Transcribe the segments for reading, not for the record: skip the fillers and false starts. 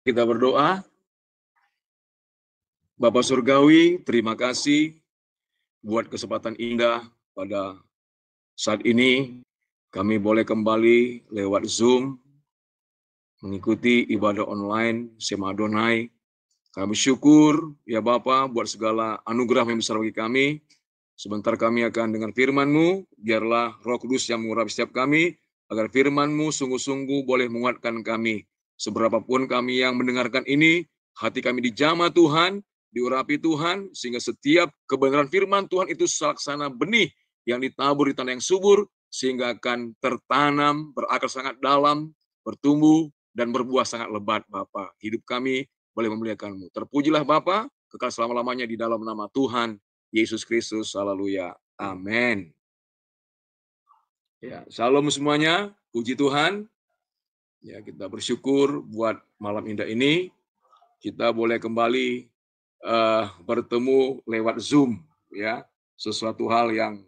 Kita berdoa. Bapa Surgawi, terima kasih buat kesempatan indah pada saat ini. Kami boleh kembali lewat Zoom, mengikuti ibadah online Sema Adonai. Kami syukur ya Bapa buat segala anugerah yang besar bagi kami. Sebentar kami akan dengar firman-Mu, biarlah Roh Kudus yang mengurapi setiap kami, agar firman-Mu sungguh-sungguh boleh menguatkan kami. Seberapapun kami yang mendengarkan ini, hati kami dijamah Tuhan, diurapi Tuhan, sehingga setiap kebenaran firman Tuhan itu selaksana benih yang ditabur di tanah yang subur, sehingga akan tertanam, berakar sangat dalam, bertumbuh, dan berbuah sangat lebat, Bapa. Hidup kami boleh memuliakan-Mu. Terpujilah Bapa, kekal selama-lamanya di dalam nama Tuhan Yesus Kristus. Haleluya. Amin. Ya, shalom semuanya. Puji Tuhan. Ya, kita bersyukur buat malam indah ini. Kita boleh kembali bertemu lewat Zoom, ya. Sesuatu hal yang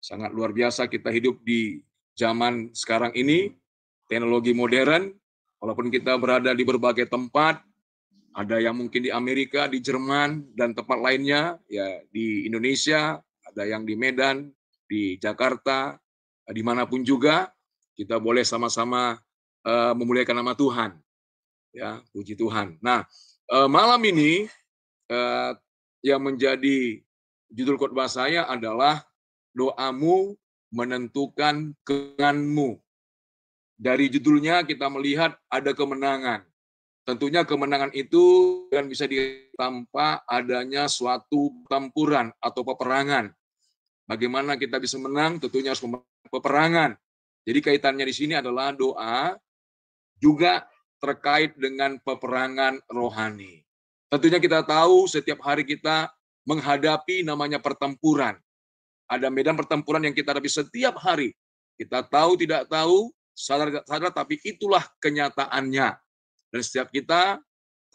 sangat luar biasa. Kita hidup di zaman sekarang ini, teknologi modern, walaupun kita berada di berbagai tempat, ada yang mungkin di Amerika, di Jerman, dan tempat lainnya, ya di Indonesia, ada yang di Medan, di Jakarta, dimanapun juga, kita boleh sama-sama memuliakan nama Tuhan. Ya, puji Tuhan. Nah, malam ini yang menjadi judul khotbah saya adalah doamu menentukan kemenanganmu. Dari judulnya kita melihat ada kemenangan. Tentunya kemenangan itu kan bisa tanpa adanya suatu pertempuran atau peperangan. Bagaimana kita bisa menang? Tentunya harus peperangan. Jadi kaitannya di sini adalah doa juga terkait dengan peperangan rohani. Tentunya kita tahu setiap hari kita menghadapi namanya pertempuran. Ada medan pertempuran yang kita hadapi setiap hari. Kita tahu tidak tahu, sadar tidak sadar, tapi itulah kenyataannya. Dan setiap kita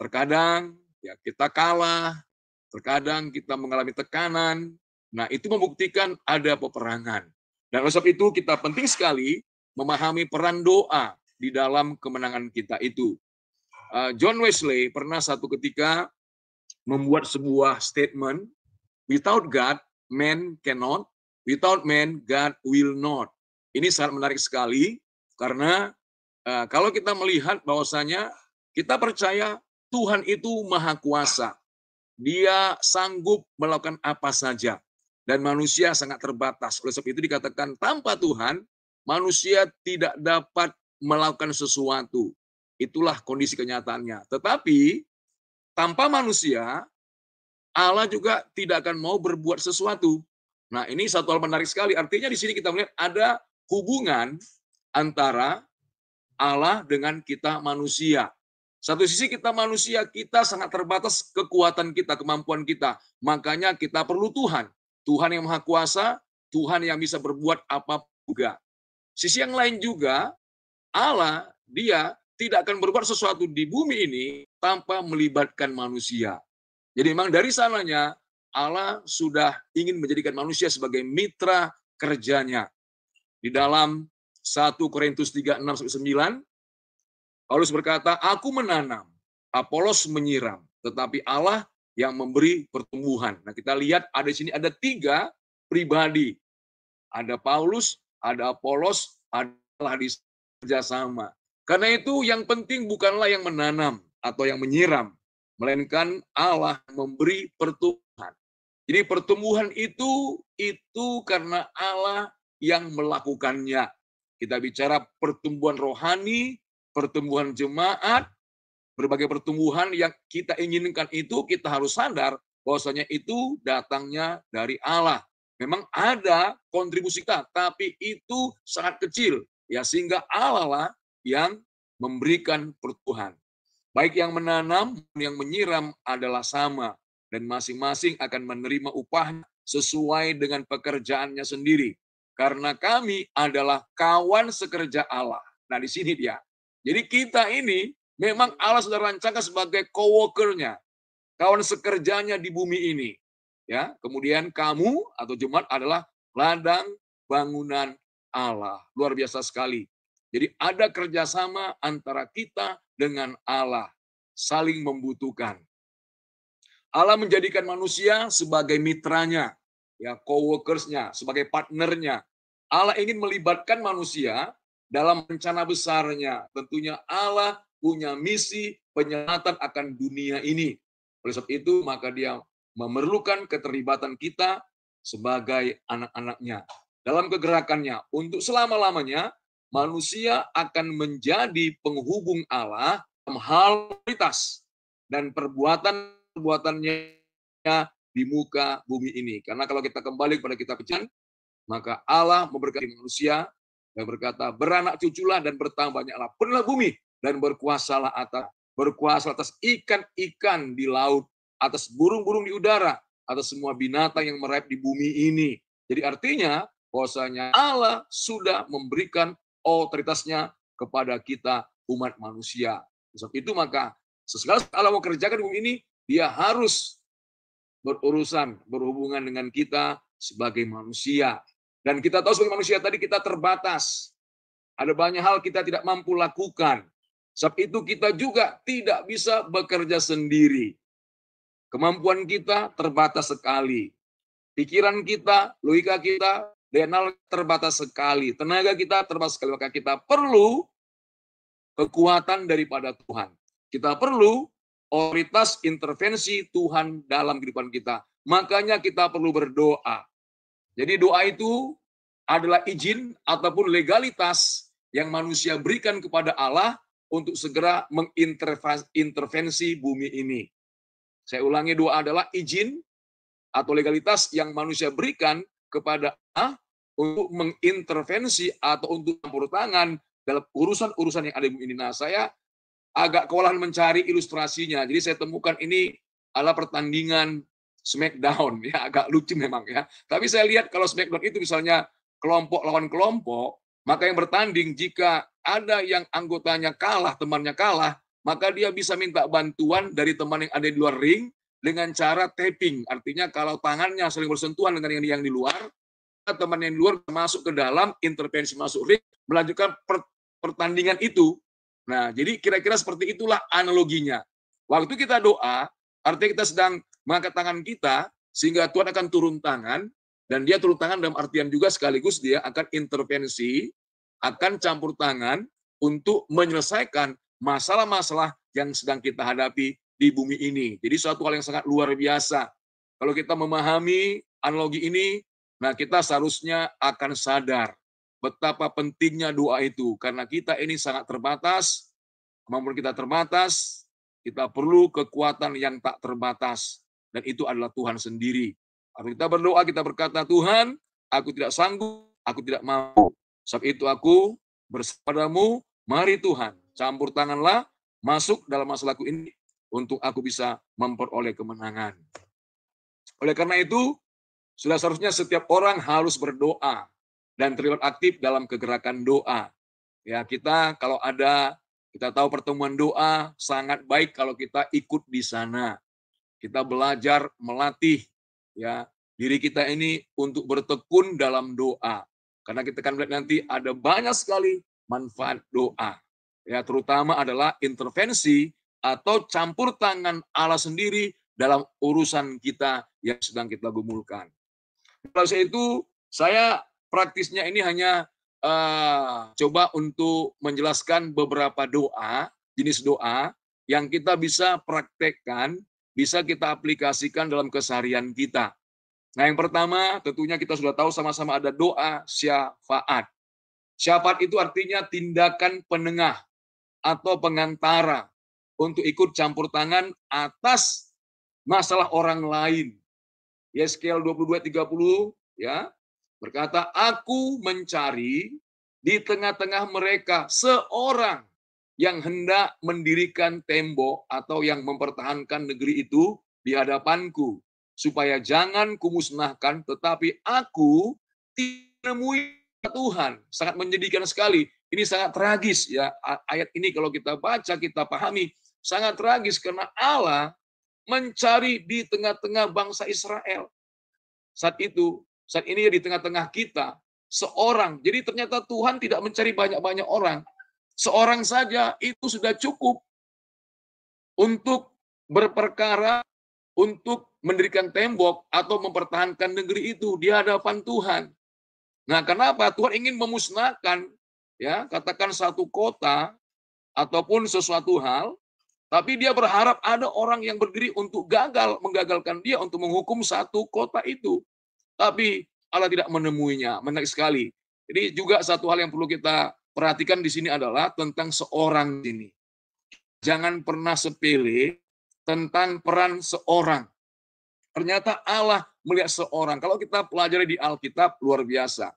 terkadang ya kita kalah, terkadang kita mengalami tekanan. Nah, itu membuktikan ada peperangan. Dan oleh sebab itu kita penting sekali memahami peran doa di dalam kemenangan kita itu. John Wesley pernah satu ketika membuat sebuah statement, without God, man cannot, without man, God will not. Ini sangat menarik sekali, karena kalau kita melihat bahwasanya kita percaya Tuhan itu maha kuasa. Dia sanggup melakukan apa saja. Dan manusia sangat terbatas. Oleh sebab itu dikatakan tanpa Tuhan, manusia tidak dapat melakukan sesuatu. Itulah kondisi kenyataannya. Tetapi tanpa manusia, Allah juga tidak akan mau berbuat sesuatu. Nah, ini satu hal menarik sekali. Artinya di sini kita melihat ada hubungan antara Allah dengan kita manusia. Satu sisi kita manusia, kita sangat terbatas kekuatan kita, kemampuan kita. Makanya kita perlu Tuhan. Tuhan yang maha kuasa, Tuhan yang bisa berbuat apa juga. Sisi yang lain juga, Allah, dia tidak akan berbuat sesuatu di bumi ini tanpa melibatkan manusia. Jadi memang dari sananya, Allah sudah ingin menjadikan manusia sebagai mitra kerjanya. Di dalam 1 Korintus 3:6-9, Paulus berkata, aku menanam, Apolos menyiram, tetapi Allah yang memberi pertumbuhan. Nah, kita lihat ada di sini ada 3 pribadi. Ada Paulus, ada Apolos, adalah di kerjasama. Karena itu yang penting bukanlah yang menanam atau yang menyiram, melainkan Allah memberi pertumbuhan. Jadi pertumbuhan itu karena Allah yang melakukannya. Kita bicara pertumbuhan rohani, pertumbuhan jemaat, berbagai pertumbuhan yang kita inginkan itu, kita harus sadar bahwasanya itu datangnya dari Allah. Memang ada kontribusi kita, tapi itu sangat kecil, ya, sehingga Allah lah yang memberikan pertumbuhan. Baik yang menanam, yang menyiram adalah sama, dan masing-masing akan menerima upahnya sesuai dengan pekerjaannya sendiri. Karena kami adalah kawan sekerja Allah. Nah, di sini dia. Jadi kita ini memang Allah sudah rancangkan sebagai coworker-nya, kawan sekerjanya di bumi ini. Ya, kemudian kamu atau jemaat adalah ladang bangunan Allah. Luar biasa sekali. Jadi ada kerjasama antara kita dengan Allah. saling membutuhkan. Allah menjadikan manusia sebagai mitranya, ya, co-workersnya, sebagai partnernya. Allah ingin melibatkan manusia dalam rencana besarnya. Tentunya Allah punya misi penyelamatan akan dunia ini. Oleh sebab itu, maka dia memerlukan keterlibatan kita sebagai anak-anaknya. Dalam kegerakannya, untuk selama-lamanya, manusia akan menjadi penghubung Allah dalam hal prioritas dan perbuatannya di muka bumi ini. Karena kalau kita kembali kepada kitab Kejadian, maka Allah memberkati manusia dan berkata, beranak cuculah dan bertambah banyaklah, penuhilah bumi dan berkuasalah atas ikan-ikan di laut, atas burung-burung di udara, atas semua binatang yang merayap di bumi ini. Jadi artinya bahwasanya Allah sudah memberikan otoritasnya kepada kita umat manusia. Sebab itu maka segala Allah mau kerjakan di bumi ini, dia harus berhubungan dengan kita sebagai manusia. Dan kita tahu sebagai manusia tadi kita terbatas. Ada banyak hal kita tidak mampu lakukan. Sebab itu kita juga tidak bisa bekerja sendiri. Kemampuan kita terbatas sekali. Pikiran kita, logika kita, daya terbatas sekali. Tenaga kita terbatas sekali. Maka kita perlu kekuatan daripada Tuhan. Kita perlu otoritas intervensi Tuhan dalam kehidupan kita. Makanya kita perlu berdoa. Jadi doa itu adalah izin ataupun legalitas yang manusia berikan kepada Allah untuk segera mengintervensi bumi ini. Saya ulangi, doa adalah izin atau legalitas yang manusia berikan kepada Allah untuk mengintervensi atau untuk campur tangan dalam urusan-urusan yang ada di bumi ini. Nah, saya agak kewalahan mencari ilustrasinya. Jadi saya temukan ini adalah pertandingan Smackdown, ya, agak lucu memang ya. Tapi saya lihat kalau Smackdown itu misalnya kelompok lawan kelompok, maka yang bertanding jika ada yang anggotanya kalah, temannya kalah, maka dia bisa minta bantuan dari teman yang ada di luar ring dengan cara tapping. Artinya kalau tangannya saling bersentuhan dengan yang di luar, teman yang di luar masuk ke dalam, intervensi masuk ring, melanjutkan pertandingan itu. Nah, jadi kira-kira seperti itulah analoginya. Waktu kita doa, artinya kita sedang mengangkat tangan kita, sehingga Tuhan akan turun tangan, dan dia turun tangan dalam artian juga sekaligus dia akan intervensi, akan campur tangan untuk menyelesaikan masalah-masalah yang sedang kita hadapi di bumi ini. Jadi suatu hal yang sangat luar biasa. Kalau kita memahami analogi ini, nah kita seharusnya akan sadar betapa pentingnya doa itu. Karena kita ini sangat terbatas, kemampuan kita terbatas, kita perlu kekuatan yang tak terbatas. Dan itu adalah Tuhan sendiri. Kalau kita berdoa, kita berkata, Tuhan, aku tidak sanggup, aku tidak mampu. Sebab itu aku bersepadamu, mari Tuhan, campur tanganlah, masuk dalam masalahku ini, untuk aku bisa memperoleh kemenangan. Oleh karena itu, sudah seharusnya setiap orang harus berdoa dan terlibat aktif dalam kegerakan doa. Ya, kita kalau ada, kita tahu pertemuan doa sangat baik kalau kita ikut di sana. Kita belajar melatih ya diri kita ini untuk bertekun dalam doa. Karena kita akan melihat nanti ada banyak sekali manfaat doa. Ya, terutama adalah intervensi atau campur tangan Allah sendiri dalam urusan kita yang sedang kita gumulkan. Kalau saya praktisnya ini hanya coba untuk menjelaskan beberapa doa, jenis doa yang kita bisa praktekkan, bisa kita aplikasikan dalam keseharian kita. Nah, yang pertama tentunya kita sudah tahu sama-sama ada doa syafaat. Syafaat itu artinya tindakan penengah atau pengantara untuk ikut campur tangan atas masalah orang lain. Yeskiel 22:30 ya, berkata, aku mencari di tengah-tengah mereka seorang yang hendak mendirikan tembok atau yang mempertahankan negeri itu di hadapanku, supaya jangan kumusnahkan, tetapi aku ditemui Tuhan. Sangat menyedihkan sekali. Ini sangat tragis ya. Ayat ini kalau kita baca, kita pahami, sangat tragis karena Allah mencari di tengah-tengah bangsa Israel. Saat ini di tengah-tengah kita, seorang. Jadi ternyata Tuhan tidak mencari banyak-banyak orang. Seorang saja itu sudah cukup. untuk berperkara, untuk mendirikan tembok atau mempertahankan negeri itu di hadapan Tuhan. Nah, kenapa? Tuhan ingin memusnahkan, ya, katakan satu kota ataupun sesuatu hal, tapi dia berharap ada orang yang berdiri untuk menggagalkan dia untuk menghukum satu kota itu. Tapi Allah tidak menemuinya. Menarik sekali. Jadi juga satu hal yang perlu kita perhatikan di sini adalah tentang seorang ini. Jangan pernah sepele tentang peran seorang. Ternyata Allah melihat seorang. Kalau kita pelajari di Alkitab luar biasa,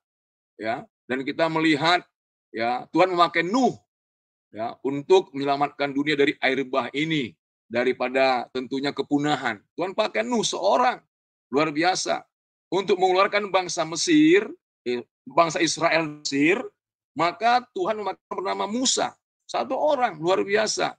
ya. Dan kita melihat, ya, Tuhan memakai Nuh, ya, untuk menyelamatkan dunia dari air bah ini, daripada tentunya kepunahan. Tuhan pakai Nuh seorang luar biasa untuk mengeluarkan bangsa Mesir, bangsa Israel Mesir. Maka Tuhan memakai bernama Musa, satu orang luar biasa.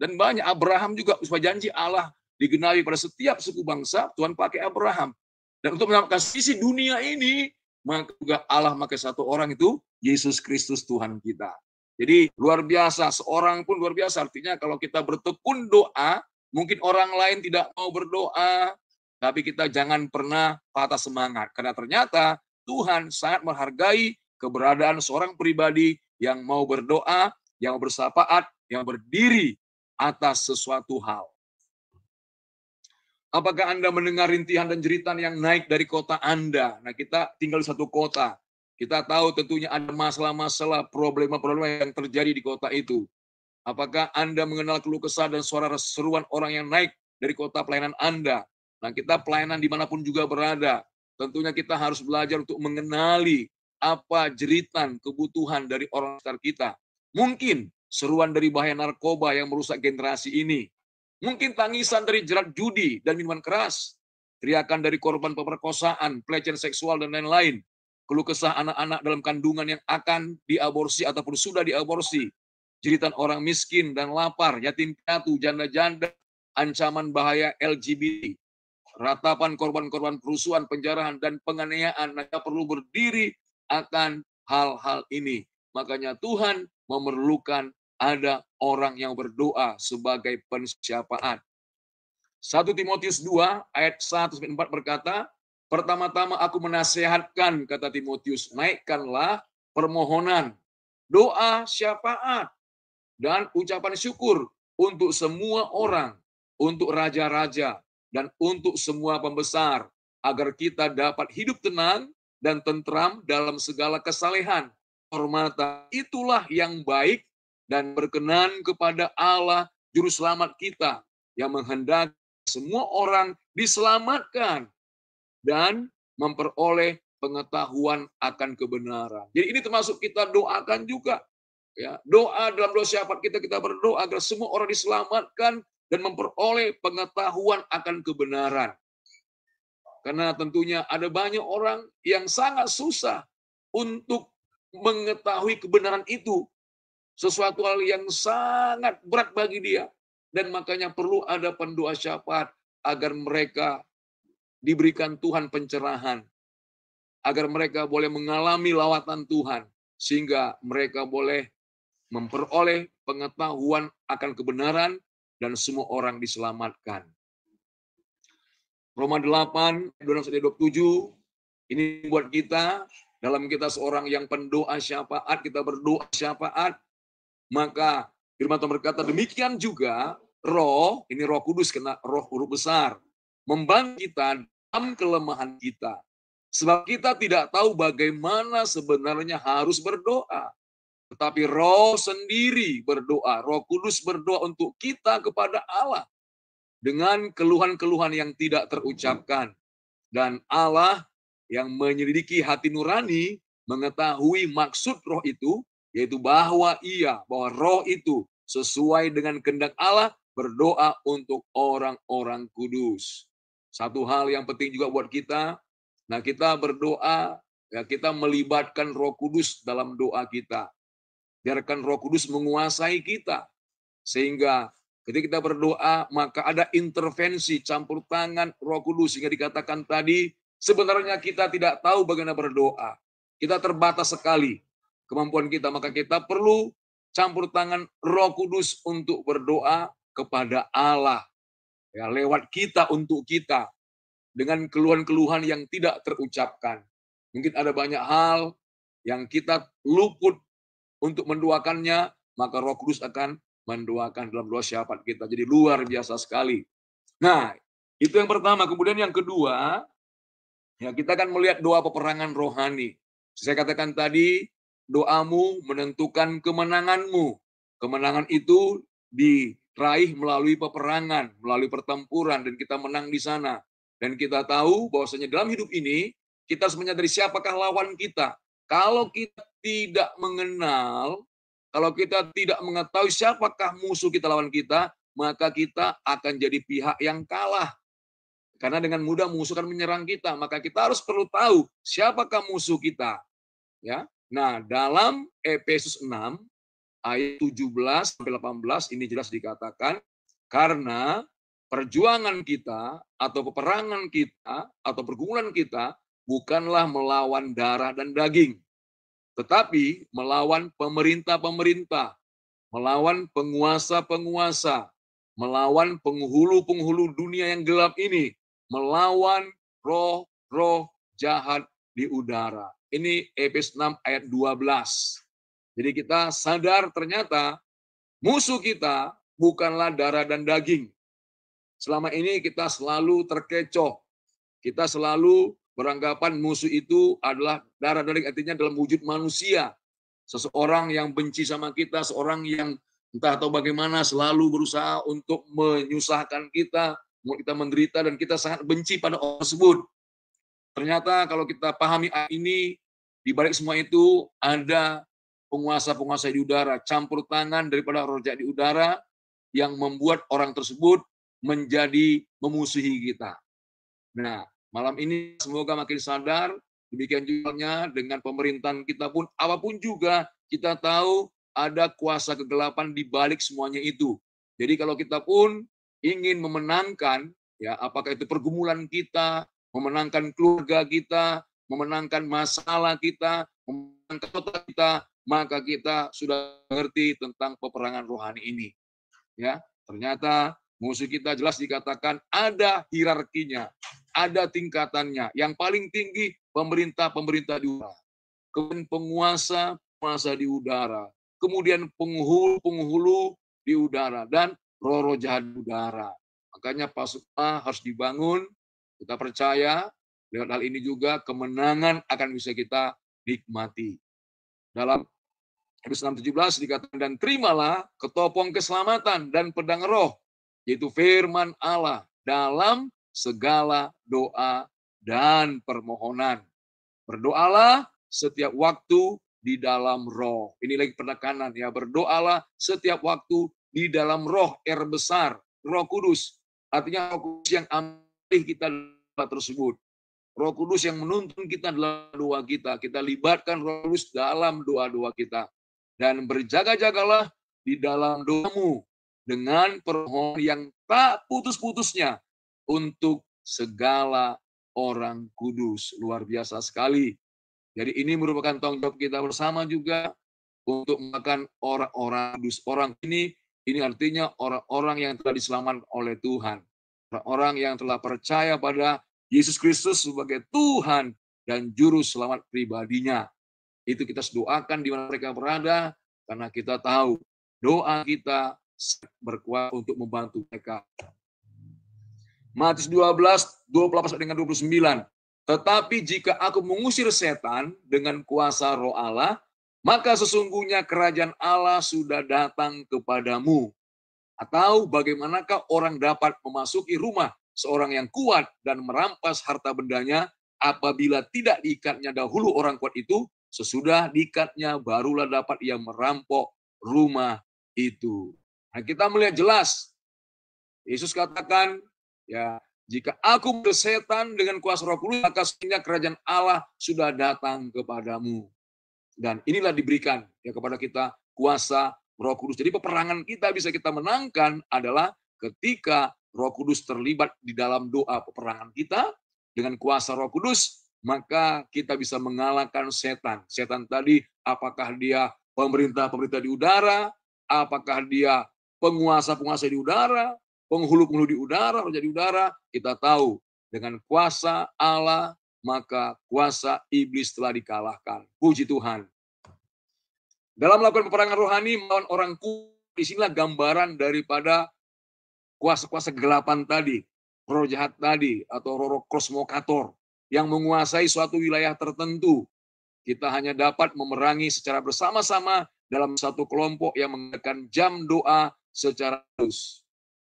Dan banyak, Abraham juga, supaya janji Allah digenapi pada setiap suku bangsa, Tuhan pakai Abraham. Dan untuk menyelamatkan sisi dunia ini, maka juga Allah pakai satu orang, itu Yesus Kristus Tuhan kita. Jadi luar biasa, seorang pun luar biasa. Artinya kalau kita bertekun doa, mungkin orang lain tidak mau berdoa, tapi kita jangan pernah patah semangat. Karena ternyata Tuhan sangat menghargai keberadaan seorang pribadi yang mau berdoa, yang bersafaat, yang berdiri atas sesuatu hal. Apakah Anda mendengar rintihan dan jeritan yang naik dari kota Anda? Nah, kita tinggal di satu kota. Kita tahu tentunya ada masalah-masalah, problema-problema yang terjadi di kota itu. Apakah Anda mengenal keluh kesah dan suara seruan orang yang naik dari kota pelayanan Anda? Nah, kita pelayanan dimanapun juga berada. Tentunya kita harus belajar untuk mengenali apa jeritan, kebutuhan dari orang sekitar kita. Mungkin seruan dari bahaya narkoba yang merusak generasi ini. Mungkin tangisan dari jerat judi dan minuman keras. Teriakan dari korban pemerkosaan, pelecehan seksual, dan lain-lain. Keluh kesah anak-anak dalam kandungan yang akan diaborsi ataupun sudah diaborsi. Jeritan orang miskin dan lapar, yatim piatu, janda-janda, ancaman bahaya LGBT. Ratapan korban-korban kerusuhan, penjarahan, dan penganiayaan. Mereka perlu berdiri akan hal-hal ini. Makanya Tuhan memerlukan ada orang yang berdoa sebagai pensyafaat. 1 Timotius 2 ayat 1-4 berkata, pertama-tama aku menasehatkan, kata Timotius, naikkanlah permohonan, doa, syafaat, dan ucapan syukur untuk semua orang, untuk raja-raja, dan untuk semua pembesar, agar kita dapat hidup tenang dan tentram dalam segala kesalehan, hormatan. Itulah yang baik dan berkenan kepada Allah, Juru Selamat kita, yang menghendaki semua orang diselamatkan dan memperoleh pengetahuan akan kebenaran. Jadi ini termasuk kita doakan juga. Ya, doa dalam doa syafaat kita berdoa agar semua orang diselamatkan dan memperoleh pengetahuan akan kebenaran. Karena tentunya ada banyak orang yang sangat susah untuk mengetahui kebenaran itu. Sesuatu hal yang sangat berat bagi dia. Dan makanya perlu ada pendoa syafaat agar mereka diberikan Tuhan pencerahan. Agar mereka boleh mengalami lawatan Tuhan. Sehingga mereka boleh memperoleh pengetahuan akan kebenaran dan semua orang diselamatkan. Roma 8, 26-27, ini buat kita, dalam kita seorang yang pendoa syafaat, kita berdoa syafaat, maka firman Tuhan berkata, demikian juga roh, ini roh kudus, kena roh huruf besar, membantu kita dalam kelemahan kita. Sebab kita tidak tahu bagaimana sebenarnya harus berdoa. Tetapi roh sendiri berdoa, roh kudus berdoa untuk kita kepada Allah. Dengan keluhan-keluhan yang tidak terucapkan. Dan Allah yang menyelidiki hati nurani, mengetahui maksud roh itu, yaitu bahwa roh itu sesuai dengan kehendak Allah, berdoa untuk orang-orang kudus. Satu hal yang penting juga buat kita, nah kita berdoa, ya kita melibatkan roh kudus dalam doa kita. Biarkan roh kudus menguasai kita, sehingga ketika kita berdoa, maka ada intervensi campur tangan Roh Kudus. Sehingga dikatakan tadi, sebenarnya kita tidak tahu bagaimana berdoa. Kita terbatas sekali kemampuan kita. Maka kita perlu campur tangan Roh Kudus untuk berdoa. kepada Allah. Ya, lewat kita untuk kita. Dengan keluhan-keluhan yang tidak terucapkan. Mungkin ada banyak hal yang kita luput untuk mendoakannya, maka Roh Kudus akan mendoakan dalam doa syafaat kita. Jadi luar biasa sekali. Nah, itu yang pertama. Kemudian yang kedua, ya kita akan melihat doa peperangan rohani. Saya katakan tadi, doamu menentukan kemenanganmu. Kemenangan itu diraih melalui peperangan, melalui pertempuran, dan kita menang di sana. Dan kita tahu bahwasanya dalam hidup ini, kita harus menyadari siapakah lawan kita. Kalau kita tidak mengenal, kalau kita tidak mengetahui siapakah musuh kita lawan kita, maka kita akan jadi pihak yang kalah. Karena dengan mudah musuh akan menyerang kita, maka kita harus perlu tahu siapakah musuh kita. Ya. Nah, dalam Efesus 6 ayat 17 sampai 18 ini jelas dikatakan, karena perjuangan kita atau peperangan kita atau pergumulan kita bukanlah melawan darah dan daging, tetapi melawan pemerintah-pemerintah, melawan penguasa-penguasa, melawan penghulu-penghulu dunia yang gelap ini, melawan roh-roh jahat di udara. Ini Efesus 6 ayat 12. Jadi kita sadar ternyata musuh kita bukanlah darah dan daging. Selama ini kita selalu terkecoh. Kita selalu beranggapan musuh itu adalah darah dan daging, artinya dalam wujud manusia. Seseorang yang benci sama kita, seorang yang entah atau bagaimana selalu berusaha untuk menyusahkan kita, membuat kita menderita, dan kita sangat benci pada orang tersebut. Ternyata kalau kita pahami ayat ini, di balik semua itu ada penguasa-penguasa di udara, campur tangan daripada roh jahat di udara yang membuat orang tersebut menjadi memusuhi kita. Nah, malam ini semoga makin sadar, demikian juga dengan pemerintahan kita pun, apapun juga kita tahu ada kuasa kegelapan di balik semuanya itu. Jadi kalau kita pun ingin memenangkan, ya apakah itu pergumulan kita, memenangkan keluarga kita, memenangkan masalah kita, memenangkan kota kita, maka kita sudah mengerti tentang peperangan rohani ini. Ya, ternyata musuh kita jelas dikatakan ada hierarkinya, ada tingkatannya. Yang paling tinggi pemerintah-pemerintah di udara, kemudian penguasa-penguasa di udara, kemudian penghulu-penghulu di udara, dan roh-roh jahat di udara. Makanya pasukan harus dibangun. Kita percaya lewat hal ini juga kemenangan akan bisa kita nikmati. Dalam Efesus 6:17 dikatakan, dan terimalah ketopong keselamatan dan pedang roh, yaitu firman Allah, dalam segala doa dan permohonan. Berdoalah setiap waktu di dalam roh. Ini lagi penekanan ya, berdoalah setiap waktu di dalam roh, R besar, Roh Kudus. Artinya Roh Kudus yang ambil kita tersebut. Roh Kudus yang menuntun kita dalam doa kita. Kita libatkan Roh Kudus dalam doa-doa kita. Dan berjaga-jagalah di dalam doamu dengan permohonan yang tak putus-putusnya untuk segala orang kudus. Luar biasa sekali. Jadi ini merupakan tanggung jawab kita bersama juga untuk makan orang-orang kudus. Orang ini artinya orang-orang yang telah diselamatkan oleh Tuhan. Orang-orang yang telah percaya pada Yesus Kristus sebagai Tuhan dan Juru Selamat pribadinya. Itu kita doakan di mana mereka berada, karena kita tahu doa kita berkuat untuk membantu mereka. Matius 12:28-29. Tetapi jika aku mengusir setan dengan kuasa roh Allah, maka sesungguhnya kerajaan Allah sudah datang kepadamu. Atau bagaimanakah orang dapat memasuki rumah seorang yang kuat dan merampas harta bendanya apabila tidak diikatnya dahulu orang kuat itu, sesudah diikatnya barulah dapat ia merampok rumah itu. Nah, kita melihat jelas Yesus katakan, ya, jika aku bersetan dengan kuasa Roh Kudus, maka sesungguhnya kerajaan Allah sudah datang kepadamu. Dan inilah diberikan ya kepada kita kuasa Roh Kudus. Jadi peperangan kita bisa kita menangkan adalah ketika Roh Kudus terlibat di dalam doa peperangan kita dengan kuasa Roh Kudus, maka kita bisa mengalahkan setan. Setan tadi apakah dia pemerintah di udara, apakah dia penguasa-penguasa di udara, penghulu-penghulu di udara, raja di udara, kita tahu dengan kuasa Allah, maka kuasa iblis telah dikalahkan. Puji Tuhan. Dalam melakukan peperangan rohani melawan orang kuat, disinilah gambaran daripada kuasa-kuasa kegelapan tadi, roh jahat tadi, atau roh kosmokator yang menguasai suatu wilayah tertentu. Kita hanya dapat memerangi secara bersama-sama dalam satu kelompok yang mengadakan jam doa secara terus.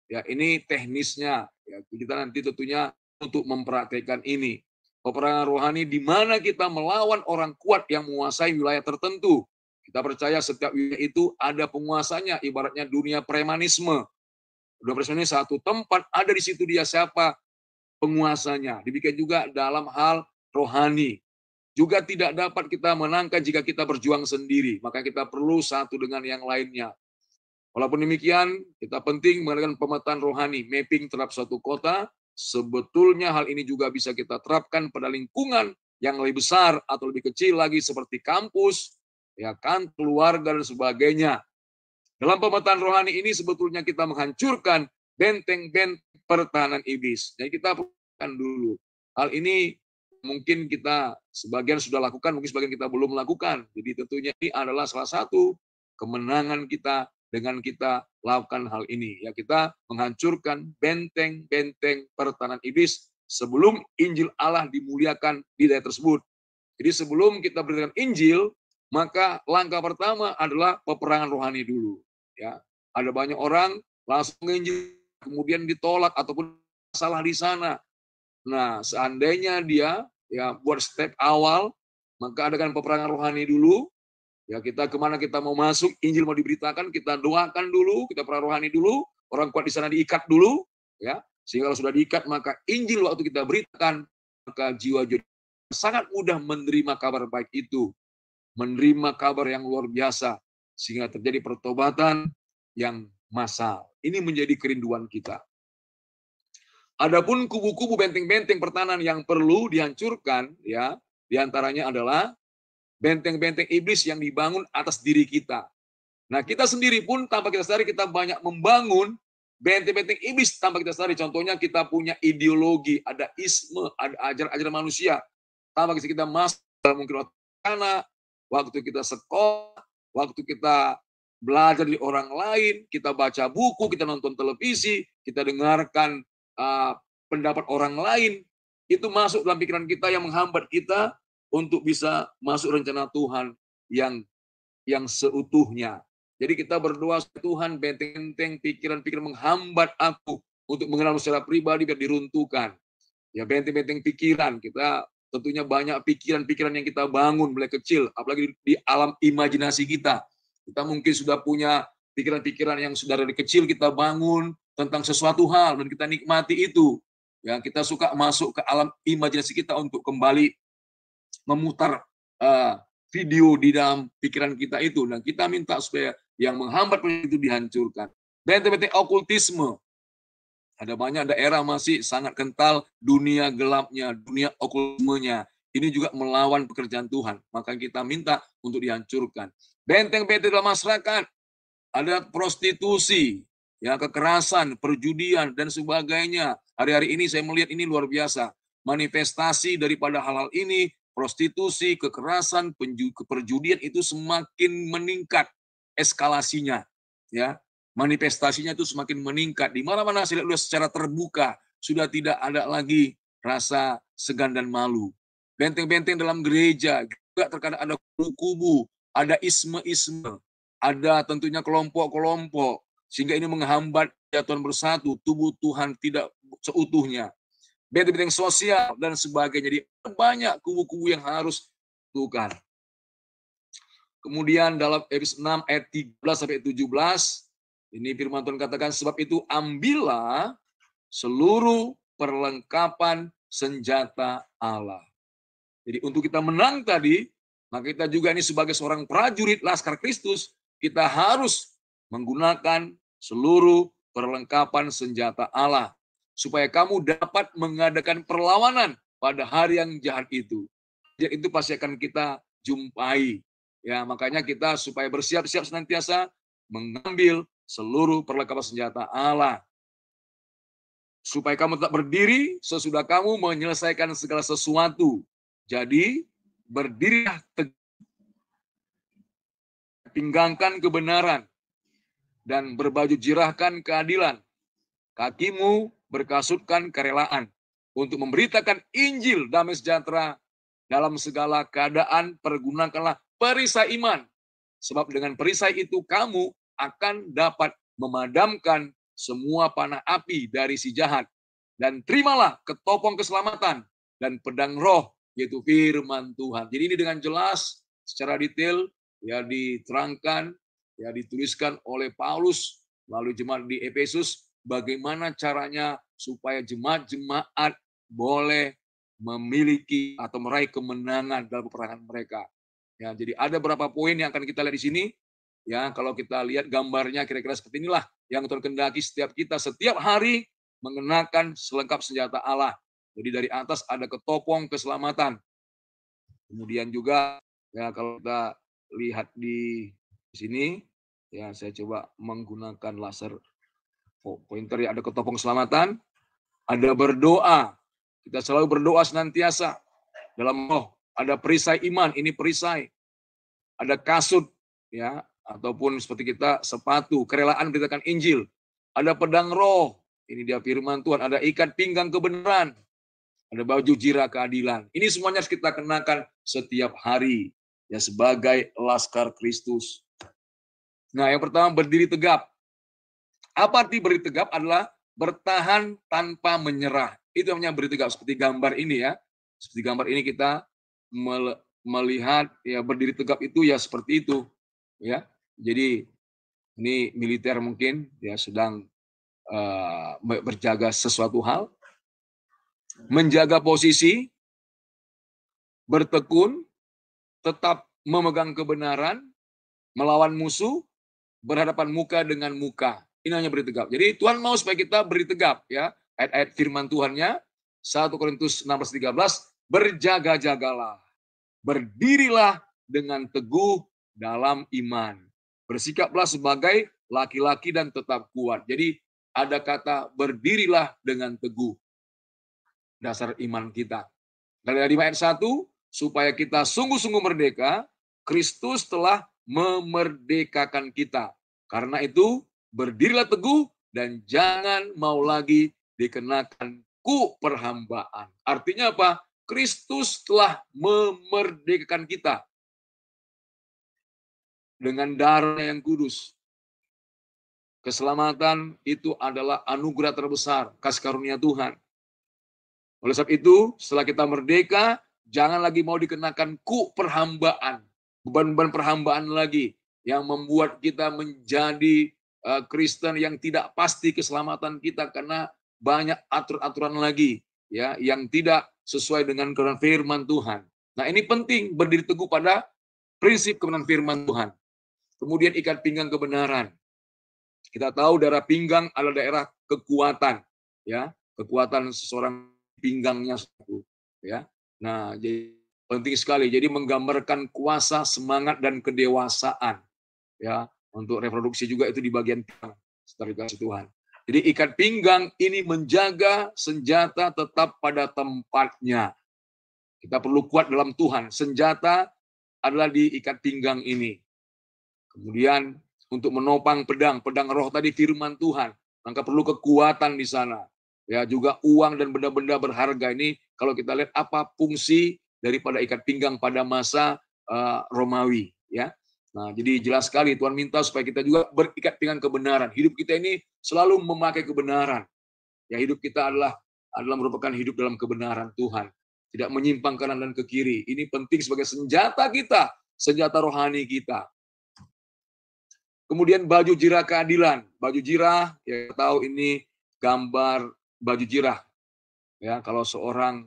Ya, ini teknisnya. Ya, kita nanti tentunya untuk mempraktekkan ini. Peperangan rohani di mana kita melawan orang kuat yang menguasai wilayah tertentu. Kita percaya setiap wilayah itu ada penguasanya, ibaratnya dunia premanisme. Dunia premanisme satu tempat, ada di situ dia siapa penguasanya. Demikian juga dalam hal rohani. Juga tidak dapat kita menangkan jika kita berjuang sendiri. Maka kita perlu satu dengan yang lainnya. Walaupun demikian, kita penting mengadakan pemetaan rohani, mapping terhadap suatu kota. Sebetulnya hal ini juga bisa kita terapkan pada lingkungan yang lebih besar atau lebih kecil lagi seperti kampus, ya kan, keluarga dan sebagainya. Dalam pemetaan rohani ini sebetulnya kita menghancurkan benteng-benteng pertahanan iblis. Jadi kita lakukan dulu. Hal ini mungkin kita sebagian sudah lakukan, mungkin sebagian kita belum lakukan. Jadi tentunya ini adalah salah satu kemenangan kita dengan kita lakukan hal ini. Ya, kita menghancurkan benteng-benteng pertahanan iblis sebelum Injil Allah dimuliakan di daerah tersebut. Jadi sebelum kita berikan Injil, maka langkah pertama adalah peperangan rohani dulu. Ya, ada banyak orang langsung Injil kemudian ditolak ataupun salah di sana. Nah, seandainya dia ya buat step awal, maka adakan peperangan rohani dulu. Ya, kita kemana kita mau masuk, Injil mau diberitakan, kita doakan dulu, kita perang rohani dulu, orang kuat di sana diikat dulu, ya, sehingga kalau sudah diikat maka Injil waktu kita beritakan, maka jiwa-jiwa sangat mudah menerima kabar baik itu, menerima kabar yang luar biasa, sehingga terjadi pertobatan yang massal. Ini menjadi kerinduan kita. Adapun kubu-kubu benteng-benteng pertahanan yang perlu dihancurkan, ya, diantaranya adalah benteng-benteng iblis yang dibangun atas diri kita. Nah, kita sendiri pun tanpa kita sadari kita banyak membangun benteng-benteng iblis tanpa kita sadari. Contohnya kita punya ideologi, ada isme, ada ajaran-ajaran manusia. Tanpa kita masuk dalam mungkin waktu anak, waktu kita sekolah, waktu kita belajar dari orang lain, kita baca buku, kita nonton televisi, kita dengarkan pendapat orang lain, itu masuk dalam pikiran kita yang menghambat kita untuk bisa masuk rencana Tuhan yang seutuhnya. Jadi kita berdoa, Tuhan, benteng-benteng pikiran-pikiran menghambat aku untuk mengenal secara pribadi biar diruntuhkan. Ya, benteng-benteng pikiran, kita tentunya banyak pikiran-pikiran yang kita bangun mulai kecil, apalagi di alam imajinasi kita. Kita mungkin sudah punya pikiran-pikiran yang sudah dari kecil kita bangun tentang sesuatu hal dan kita nikmati itu. Ya, kita suka masuk ke alam imajinasi kita untuk kembali memutar video di dalam pikiran kita itu, dan kita minta supaya yang menghambat itu dihancurkan. Benteng-benteng okultisme, ada banyak daerah masih sangat kental dunia gelapnya, dunia okultismenya. Ini juga melawan pekerjaan Tuhan, maka kita minta untuk dihancurkan. Benteng-benteng dalam masyarakat, ada prostitusi, ya, kekerasan, perjudian dan sebagainya. Hari-hari ini saya melihat ini luar biasa. Manifestasi daripada hal-hal ini, prostitusi, kekerasan, perjudian itu semakin meningkat eskalasinya, ya. Manifestasinya itu semakin meningkat. Di mana-mana saya lihat secara terbuka, sudah tidak ada lagi rasa segan dan malu. Benteng-benteng dalam gereja juga terkadang ada kubu-kubu, ada isme-isme, ada tentunya kelompok-kelompok, sehingga ini menghambat Tuhan bersatu, tubuh Tuhan tidak seutuhnya. Benteng-benteng sosial dan sebagainya. Jadi banyak kubu-kubu yang harus dilakukan. Kemudian dalam Efesus 6 ayat 13-17, ini firman Tuhan katakan, sebab itu ambillah seluruh perlengkapan senjata Allah. Jadi untuk kita menang tadi, maka kita juga ini sebagai seorang prajurit Laskar Kristus, kita harus menggunakan seluruh perlengkapan senjata Allah, supaya kamu dapat mengadakan perlawanan pada hari yang jahat itu. Jadi itu pasti akan kita jumpai. Ya, makanya kita supaya bersiap-siap senantiasa mengambil seluruh perlengkapan senjata Allah, supaya kamu tetap berdiri sesudah kamu menyelesaikan segala sesuatu. Jadi, berdirilah tegak, pinggangkan kebenaran, dan berbaju jirahkan keadilan. Kakimu berkasutkan kerelaan untuk memberitakan Injil damai sejahtera dalam segala keadaan. Pergunakanlah perisai iman, sebab dengan perisai itu kamu akan dapat memadamkan semua panah api dari si jahat. Dan terimalah ketopong keselamatan dan pedang roh, yaitu firman Tuhan. Jadi ini dengan jelas, secara detail, ya diterangkan, ya dituliskan oleh Paulus melalui jemaat di Efesus, bagaimana caranya supaya jemaat-jemaat boleh memiliki atau meraih kemenangan dalam peperangan mereka. Ya, jadi ada beberapa poin yang akan kita lihat di sini. Ya, kalau kita lihat gambarnya kira-kira seperti inilah yang Tuhan kehendaki setiap kita setiap hari mengenakan selengkap senjata Allah. Jadi dari atas ada ketopong keselamatan. Kemudian juga ya kalau kita lihat di sini, ya saya coba menggunakan laser pointer, ya ada ketopong keselamatan, ada berdoa. Kita selalu berdoa senantiasa dalam roh. Ada perisai iman, ini perisai. Ada kasut, ya, ataupun seperti kita sepatu, kerelaan beritakan Injil. Ada pedang roh, ini dia firman Tuhan. Ada ikat pinggang kebenaran, ada baju jirah keadilan. Ini semuanya harus kita kenakan setiap hari, ya sebagai laskar Kristus. Nah, yang pertama berdiri tegap. Apa arti berdiri tegap? Adalah bertahan tanpa menyerah. Itu namanya berdiri tegap. Seperti gambar ini ya. Seperti gambar ini kita melihat ya berdiri tegap itu ya seperti itu. Ya. Jadi ini militer mungkin ya sedang berjaga sesuatu hal, menjaga posisi, bertekun, tetap memegang kebenaran, melawan musuh, berhadapan muka dengan muka. Ini hanya berdiri tegap. Jadi Tuhan mau supaya kita berdiri tegap ya. Ayat-ayat firman Tuhannya 1 Korintus 16:13, berjaga-jagalah, berdirilah dengan teguh dalam iman. Bersikaplah sebagai laki-laki dan tetap kuat. Jadi ada kata berdirilah dengan teguh. Dasar iman kita. Dari ayat 1, supaya kita sungguh-sungguh merdeka, Kristus telah memerdekakan kita. Karena itu, berdirilah teguh dan jangan mau lagi dikenakan perhambaan. Artinya apa? Kristus telah memerdekakan kita dengan darah yang kudus. Keselamatan itu adalah anugerah terbesar, kasih karunia Tuhan. Oleh sebab itu, setelah kita merdeka, jangan lagi mau dikenakan perhambaan, beban-beban perhambaan lagi, yang membuat kita menjadi Kristen yang tidak pasti keselamatan kita, karena banyak aturan-aturan lagi ya yang tidak sesuai dengan kebenaran firman Tuhan. Nah, ini penting berdiri teguh pada prinsip kebenaran firman Tuhan. Kemudian ikat pinggang kebenaran. Kita tahu daerah pinggang adalah daerah kekuatan, ya, kekuatan seseorang pinggangnya satu, ya. Nah, jadi penting sekali. Jadi menggambarkan kuasa, semangat dan kedewasaan, ya. Untuk reproduksi juga itu di bagian pinggang, setelah dikasih Tuhan. Jadi ikat pinggang ini menjaga senjata tetap pada tempatnya. Kita perlu kuat dalam Tuhan. Senjata adalah di ikat pinggang ini. Kemudian untuk menopang pedang roh tadi firman Tuhan, maka perlu kekuatan di sana. Ya, juga uang dan benda-benda berharga ini kalau kita lihat apa fungsi daripada ikat pinggang pada masa Romawi, ya. Nah, jadi jelas sekali Tuhan minta supaya kita juga berikat pinggang kebenaran. Hidup kita ini selalu memakai kebenaran. Ya, hidup kita adalah merupakan hidup dalam kebenaran Tuhan. Tidak menyimpang kanan dan ke kiri. Ini penting sebagai senjata kita, senjata rohani kita. Kemudian baju jirah keadilan. Baju jirah, ya tahu ini gambar baju jirah. Ya, kalau seorang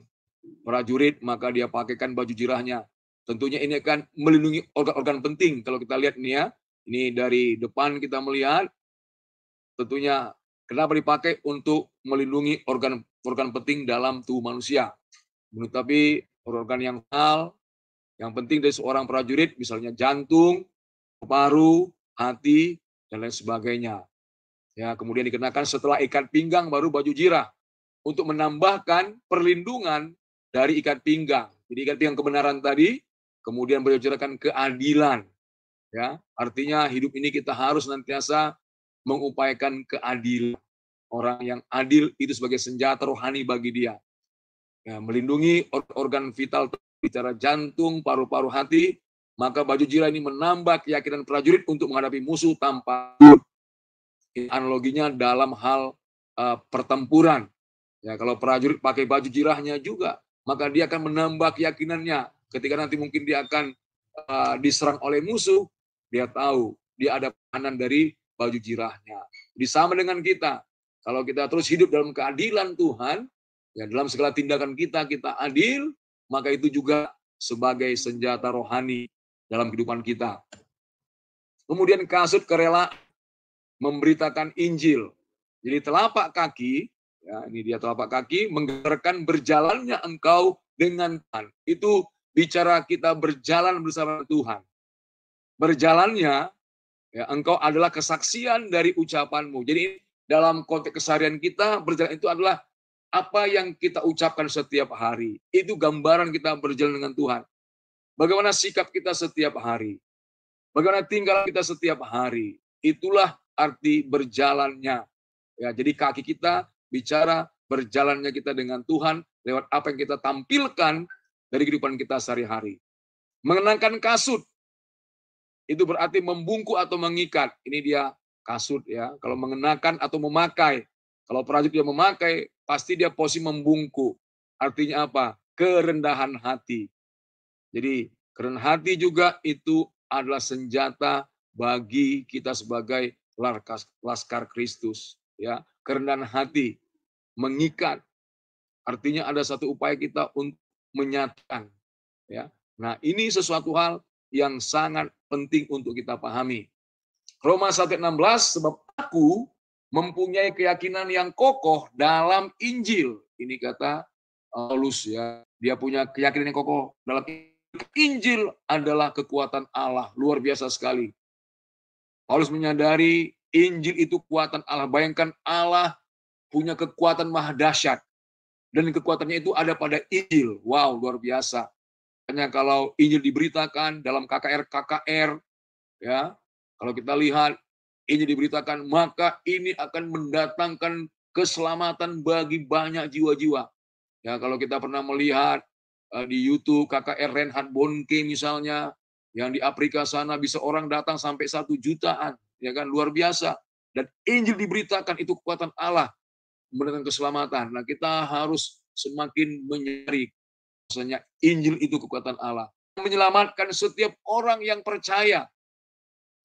prajurit maka dia pakaikan baju jirahnya. Tentunya ini akan melindungi organ-organ penting. Kalau kita lihat ini ya, ini dari depan kita melihat, tentunya kenapa dipakai untuk melindungi organ penting dalam tubuh manusia. Tapi organ yang vital, yang penting dari seorang prajurit, misalnya jantung, paru, hati, dan lain sebagainya. Ya, kemudian dikenakan setelah ikat pinggang baru baju jirah untuk menambahkan perlindungan dari ikat pinggang. Jadi ikat pinggang kebenaran tadi, kemudian baju jirah kan keadilan. Ya, artinya hidup ini kita harus senantiasa mengupayakan keadilan. Orang yang adil itu sebagai senjata rohani bagi dia. Ya, melindungi organ vital bicara jantung, paru-paru, hati, maka baju jirah ini menambah keyakinan prajurit untuk menghadapi musuh tanpa takut. Analoginya dalam hal pertempuran. Ya, kalau prajurit pakai baju jirahnya juga, maka dia akan menambah keyakinannya. Ketika nanti mungkin dia akan diserang oleh musuh, dia tahu dia ada pertahanan dari baju jirahnya. Jadi sama dengan kita. Kalau kita terus hidup dalam keadilan Tuhan, ya dalam segala tindakan kita adil, maka itu juga sebagai senjata rohani dalam kehidupan kita. Kemudian kasut kerelaan memberitakan Injil. Jadi telapak kaki, ya ini dia telapak kaki, menggerakkan berjalannya engkau dengan Tuhan. Itu bicara kita berjalan bersama Tuhan. Berjalannya, ya engkau adalah kesaksian dari ucapanmu. Jadi dalam konteks keseharian kita, berjalan itu adalah apa yang kita ucapkan setiap hari. Itu gambaran kita berjalan dengan Tuhan. Bagaimana sikap kita setiap hari. Bagaimana tinggal kita setiap hari. Itulah arti berjalannya. Ya, jadi kaki kita bicara berjalannya kita dengan Tuhan lewat apa yang kita tampilkan dari kehidupan kita sehari-hari. Mengenakan kasut, itu berarti membungkuk atau mengikat. Ini dia kasut ya. Kalau mengenakan atau memakai. Kalau prajurit dia memakai, pasti dia posisi membungkuk. Artinya apa? Kerendahan hati. Jadi kerendahan hati juga itu adalah senjata bagi kita sebagai laskar Kristus. Ya, kerendahan hati, mengikat. Artinya ada satu upaya kita untuk menyatakan. Ya, nah ini sesuatu hal yang sangat penting untuk kita pahami. Roma 1:16, sebab aku mempunyai keyakinan yang kokoh dalam Injil. Ini kata Paulus ya. Dia punya keyakinan yang kokoh dalam Injil adalah kekuatan Allah. Luar biasa sekali. Paulus menyadari Injil itu kekuatan Allah. Bayangkan Allah punya kekuatan maha dahsyat. Dan kekuatannya itu ada pada Injil. Wow, luar biasa. Hanya kalau Injil diberitakan dalam KKR, ya, kalau kita lihat Injil diberitakan, maka ini akan mendatangkan keselamatan bagi banyak jiwa-jiwa. Ya, kalau kita pernah melihat di YouTube KKR Reinhard Bonnke misalnya, yang di Afrika sana bisa orang datang sampai 1 jutaan, ya kan, luar biasa. Dan Injil diberitakan itu kekuatan Allah mendatangkan keselamatan. Nah, kita harus semakin menyadari bahwasanya Injil itu kekuatan Allah. Menyelamatkan setiap orang yang percaya.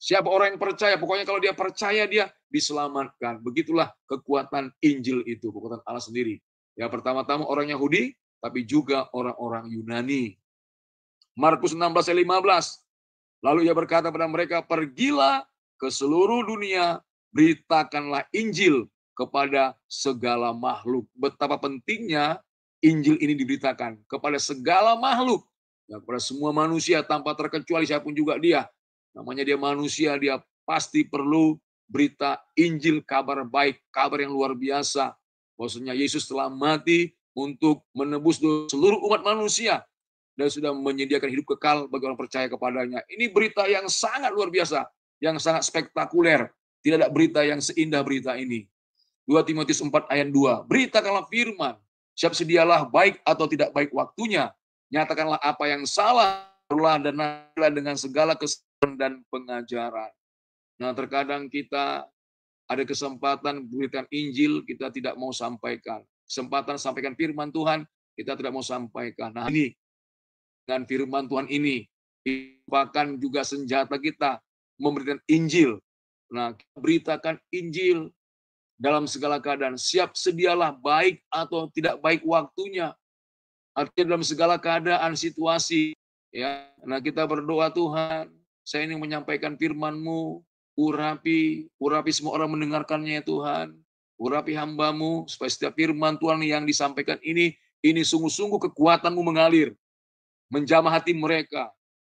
Siapa orang yang percaya? Pokoknya kalau dia percaya, dia diselamatkan. Begitulah kekuatan Injil itu, kekuatan Allah sendiri. Ya, pertama-tama orang Yahudi, tapi juga orang-orang Yunani. Markus 16:15. Lalu ia berkata pada mereka, pergilah ke seluruh dunia, beritakanlah Injil kepada segala makhluk. Betapa pentingnya Injil ini diberitakan kepada segala makhluk. Ya, kepada semua manusia tanpa terkecuali, siapapun juga dia. Namanya dia manusia, dia pasti perlu berita Injil, kabar baik, kabar yang luar biasa. Bahwasanya Yesus telah mati untuk menebus seluruh umat manusia dan sudah menyediakan hidup kekal bagi orang percaya kepadanya. Ini berita yang sangat luar biasa, yang sangat spektakuler. Tidak ada berita yang seindah berita ini. 2 Timotius 4:2. Beritakanlah firman, siap sedialah baik atau tidak baik waktunya. Nyatakanlah apa yang salah, dan dengan segala kesabaran dan pengajaran. Nah, terkadang kita ada kesempatan beritakan Injil, kita tidak mau sampaikan. Kesempatan sampaikan firman Tuhan, kita tidak mau sampaikan. Nah, ini dengan firman Tuhan ini merupakan juga senjata kita memberikan Injil. Nah, kita beritakan Injil dalam segala keadaan. Siap sedialah baik atau tidak baik waktunya. Artinya dalam segala keadaan, situasi. Ya, nah kita berdoa, Tuhan, saya ingin menyampaikan firman-Mu, urapi semua orang mendengarkannya ya Tuhan. Urapi hamba-Mu, supaya setiap firman Tuhan yang disampaikan ini sungguh-sungguh kekuatan-Mu mengalir. Menjamah hati mereka,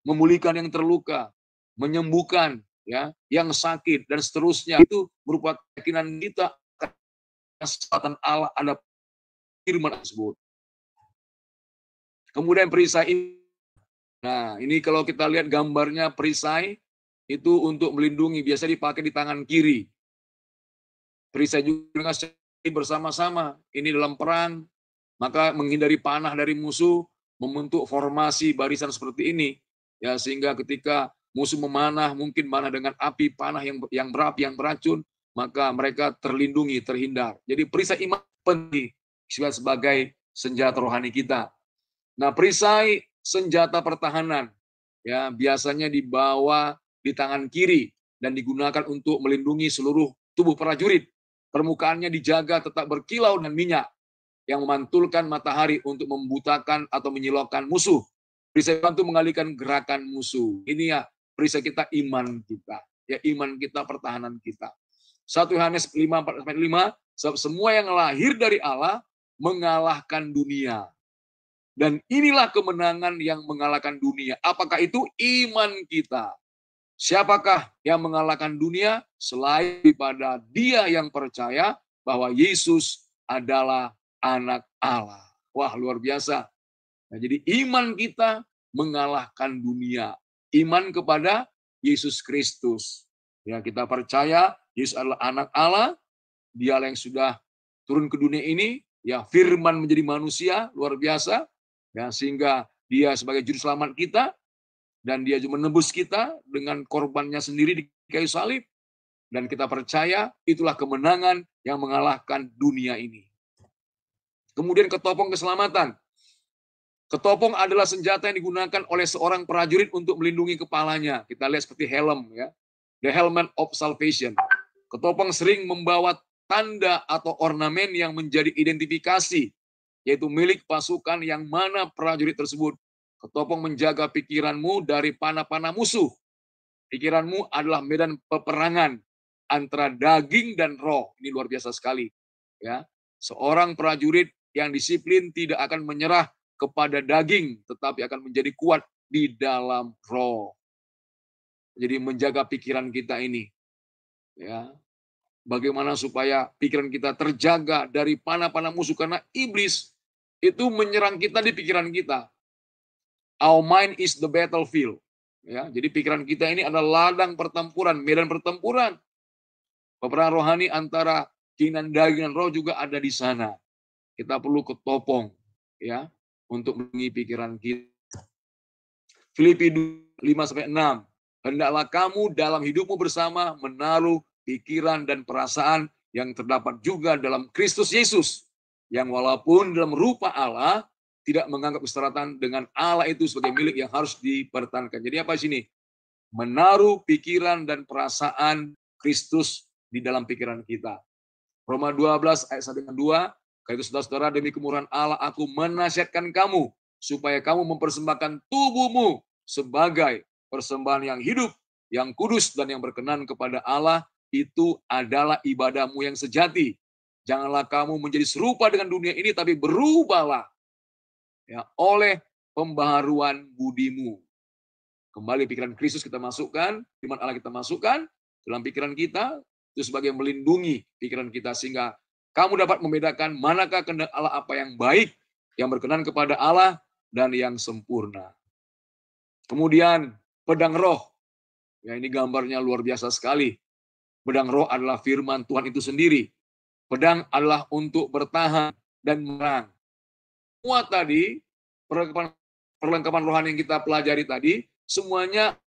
memulihkan yang terluka, menyembuhkan, ya, yang sakit dan seterusnya, itu merupakan keyakinan kita kesempatan Allah ada firman tersebut. Kemudian perisai ini, nah ini kalau kita lihat gambarnya perisai itu untuk melindungi, biasa dipakai di tangan kiri. Perisai juga bersama-sama, ini dalam perang, maka menghindari panah dari musuh, membentuk formasi barisan seperti ini, ya, sehingga ketika musuh memanah, mungkin manah dengan api panah yang berapi, yang beracun, maka mereka terlindungi, terhindar. Jadi perisai iman penting sebagai senjata rohani kita. Nah, perisai senjata pertahanan, ya, biasanya dibawa di tangan kiri dan digunakan untuk melindungi seluruh tubuh prajurit. Permukaannya dijaga tetap berkilau dan minyak yang memantulkan matahari untuk membutakan atau menyilaukan musuh. Perisai bantu mengalihkan gerakan musuh. Ini ya perisai kita, iman kita. Ya, iman kita, pertahanan kita. 1 Yohanes 5:4-5, sebab semua yang lahir dari Allah mengalahkan dunia. Dan inilah kemenangan yang mengalahkan dunia. Apakah itu? Iman kita. Siapakah yang mengalahkan dunia selain daripada dia yang percaya bahwa Yesus adalah anak Allah. Wah, luar biasa. Nah, jadi iman kita mengalahkan dunia. Iman kepada Yesus Kristus. Ya, kita percaya Yesus adalah anak Allah, dialah yang sudah turun ke dunia ini, ya, firman menjadi manusia, luar biasa. Ya, sehingga dia sebagai juru selamat kita, dan dia juga menebus kita dengan korbannya sendiri di kayu salib. Dan kita percaya itulah kemenangan yang mengalahkan dunia ini. Kemudian ketopong keselamatan. Ketopong adalah senjata yang digunakan oleh seorang prajurit untuk melindungi kepalanya. Kita lihat seperti helm, ya. The helmet of salvation. Ketopong sering membawa tanda atau ornamen yang menjadi identifikasi, yaitu milik pasukan yang mana prajurit tersebut. Ketopong menjaga pikiranmu dari panah-panah musuh. Pikiranmu adalah medan peperangan antara daging dan roh. Ini luar biasa sekali. Ya, seorang prajurit yang disiplin tidak akan menyerah kepada daging, tetapi akan menjadi kuat di dalam roh. Jadi menjaga pikiran kita ini. Ya, bagaimana supaya pikiran kita terjaga dari panah-panah musuh, karena iblis itu menyerang kita di pikiran kita. Our mind is the battlefield. Ya, jadi pikiran kita ini adalah ladang pertempuran, medan pertempuran. Peperangan rohani antara keinginan daging dan roh juga ada di sana. Kita perlu ketopong, ya, untuk melindungi pikiran kita. Filipi 5-6. Hendaklah kamu dalam hidupmu bersama menaruh pikiran dan perasaan yang terdapat juga dalam Kristus Yesus, yang walaupun dalam rupa Allah, tidak menganggap keseratan dengan Allah itu sebagai milik yang harus dipertahankan. Jadi apa di sini? Menaruh pikiran dan perasaan Kristus di dalam pikiran kita. Roma 12 ayat 1-2, karena itu saudara-saudara, demi kemurahan Allah aku menasihatkan kamu supaya kamu mempersembahkan tubuhmu sebagai persembahan yang hidup, yang kudus dan yang berkenan kepada Allah, itu adalah ibadahmu yang sejati. Janganlah kamu menjadi serupa dengan dunia ini, tapi berubahlah, ya, oleh pembaharuan budimu. Kembali pikiran Kristus kita masukkan, firman Allah kita masukkan dalam pikiran kita, itu sebagai melindungi pikiran kita, sehingga kamu dapat membedakan manakah kehendak Allah, apa yang baik, yang berkenan kepada Allah, dan yang sempurna. Kemudian pedang roh. Ya, ini gambarnya luar biasa sekali. Pedang roh adalah firman Tuhan itu sendiri. Pedang adalah untuk bertahan dan menyerang. Semua tadi, perlengkapan rohani yang kita pelajari tadi, semuanya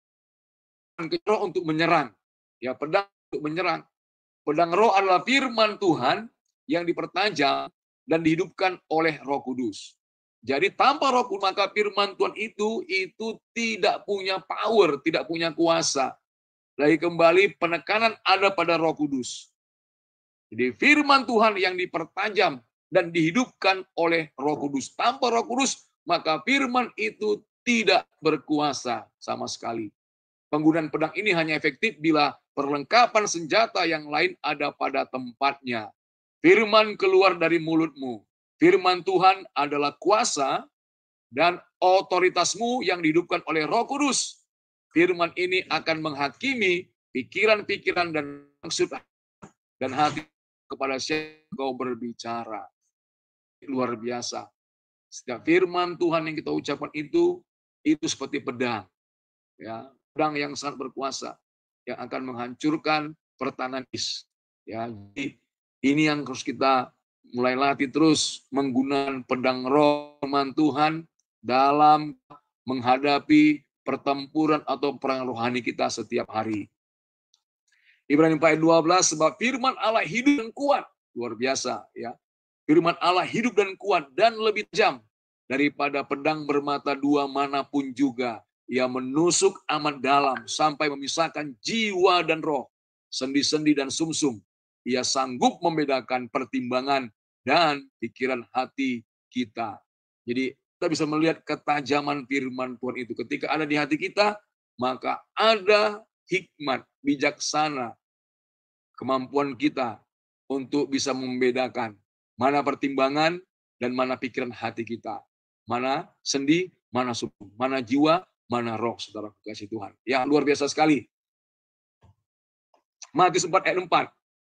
roh untuk menyerang. Ya, pedang untuk menyerang. Pedang roh adalah firman Tuhan yang dipertajam dan dihidupkan oleh Roh Kudus. Jadi tanpa Roh Kudus, maka firman Tuhan itu tidak punya power, tidak punya kuasa. Lagi kembali penekanan ada pada Roh Kudus. Jadi firman Tuhan yang dipertajam dan dihidupkan oleh Roh Kudus. Tanpa Roh Kudus, maka firman itu tidak berkuasa sama sekali. Penggunaan pedang ini hanya efektif bila perlengkapan senjata yang lain ada pada tempatnya. Firman keluar dari mulutmu. Firman Tuhan adalah kuasa dan otoritasmu yang dihidupkan oleh Roh Kudus. Firman ini akan menghakimi pikiran-pikiran dan maksud dan hati kepada siapa Engkau berbicara. Luar biasa. Setiap firman Tuhan yang kita ucapkan itu seperti pedang. Ya, pedang yang sangat berkuasa yang akan menghancurkan pertahanan iblis. Ya, jadi ini yang harus kita mulai latih terus, menggunakan pedang roh firman Tuhan dalam menghadapi pertempuran atau perang rohani kita setiap hari. Ibrani 4:12, sebab firman Allah hidup dan kuat. Luar biasa, ya. Firman Allah hidup dan kuat dan lebih tajam daripada pedang bermata dua manapun juga. Ia menusuk amat dalam sampai memisahkan jiwa dan roh, sendi-sendi dan sumsum. Ia sanggup membedakan pertimbangan dan pikiran hati kita. Jadi kita bisa melihat ketajaman firman Tuhan itu. Ketika ada di hati kita, maka ada hikmat, bijaksana, kemampuan kita untuk bisa membedakan mana pertimbangan dan mana pikiran hati kita. Mana sendi, mana sumsum, mana jiwa, mana roh, saudara kasih Tuhan. Ya, luar biasa sekali. Matius 4 ayat 4.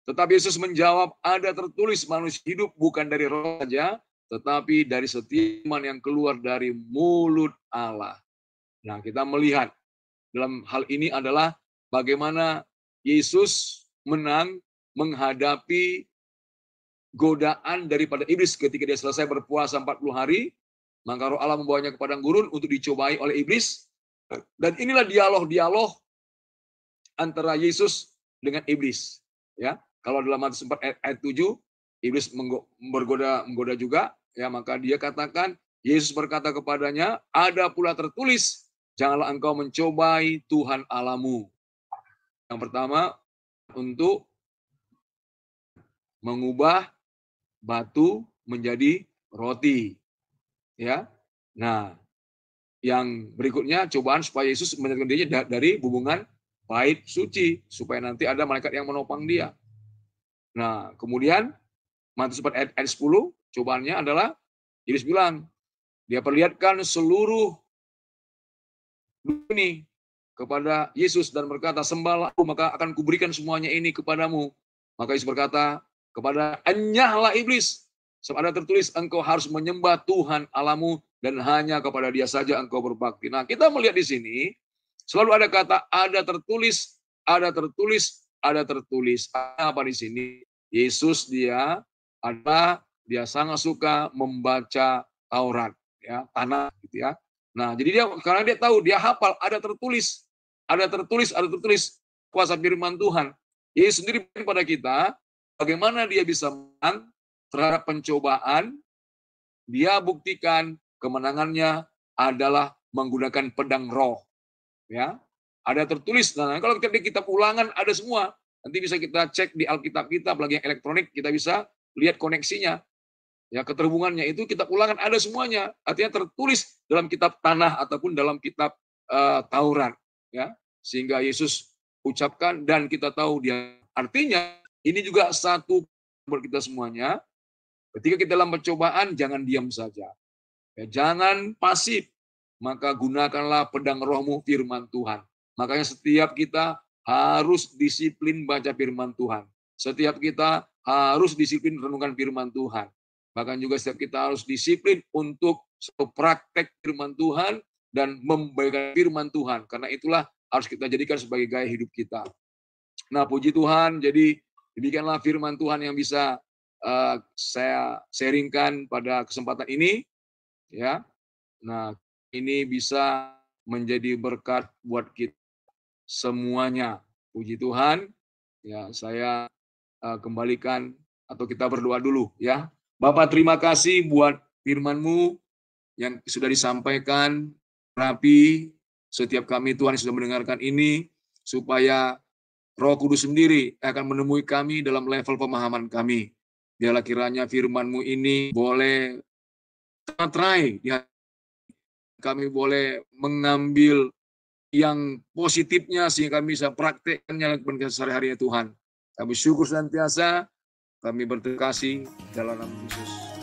Tetapi Yesus menjawab, ada tertulis manusia hidup bukan dari roh saja, tetapi dari setiap firman yang keluar dari mulut Allah. Nah, kita melihat dalam hal ini adalah bagaimana Yesus menang menghadapi godaan daripada iblis ketika dia selesai berpuasa 40 hari, maka Roh Allah membawanya ke padang gurun untuk dicobai oleh iblis. Dan inilah dialog antara Yesus dengan iblis. Ya, kalau dalam Matius 4 ayat 7, iblis menggoda juga, ya, maka dia katakan, Yesus berkata kepadanya, ada pula tertulis, janganlah engkau mencobai Tuhan Allahmu. Yang pertama, untuk mengubah batu menjadi roti. Ya. Nah, yang berikutnya cobaan supaya Yesus menyelamatkan dirinya dari hubungan bait suci supaya nanti ada malaikat yang menopang dia. Nah, kemudian Matius 4 ayat 10, cobaannya adalah Yesus bilang, dia perlihatkan seluruh dunia kepada Yesus dan berkata, sembahlah aku, maka akan kuberikan semuanya ini kepadamu. Maka Yesus berkata kepada, enyahlah iblis, sebab ada tertulis, engkau harus menyembah Tuhan Allahmu dan hanya kepada dia saja engkau berbakti. Nah, kita melihat di sini, selalu ada kata, ada tertulis, ada tertulis, ada tertulis. Apa di sini? Yesus dia sangat suka membaca Taurat, ya, Tanakh, gitu ya. Nah, jadi karena dia tahu, dia hafal, ada tertulis, ada tertulis, ada tertulis, kuasa firman Tuhan. Yesus sendiri pada kita, bagaimana dia bisa menang terhadap pencobaan, dia buktikan kemenangannya adalah menggunakan pedang roh. Ya, ada tertulis. Nah, kalau kita di kitab Ulangan ada semua. Nanti bisa kita cek di Alkitab kita, apalagi yang elektronik, kita bisa lihat koneksinya. Ya, keterhubungannya itu kitab Ulangan ada semuanya. Artinya tertulis dalam kitab Tanakh ataupun dalam kitab Taurat. Ya, sehingga Yesus ucapkan dan kita tahu dia. Artinya ini juga satu buat kita semuanya. Ketika kita dalam pencobaan, jangan diam saja. Ya, jangan pasif. Maka gunakanlah pedang rohmu firman Tuhan. Makanya setiap kita harus disiplin baca firman Tuhan. Setiap kita harus disiplin renungkan firman Tuhan. Bahkan juga setiap kita harus disiplin untuk praktek firman Tuhan dan membagikan firman Tuhan. Karena itulah harus kita jadikan sebagai gaya hidup kita. Nah, puji Tuhan, jadi demikianlah firman Tuhan yang bisa saya sharingkan pada kesempatan ini. Ya, nah ini bisa menjadi berkat buat kita semuanya. Puji Tuhan. Ya, saya kembalikan atau kita berdoa dulu ya. Bapak, terima kasih buat firman-Mu yang sudah disampaikan rapi setiap kami Tuhan yang sudah mendengarkan ini, supaya Roh Kudus sendiri akan menemui kami dalam level pemahaman kami. Biarlah kiranya firman-Mu ini boleh terai, kami boleh mengambil yang positifnya sehingga kami bisa praktekkannya sehari-hari Tuhan. Kami syukur senantiasa, kami berterima kasih dalam nama Yesus.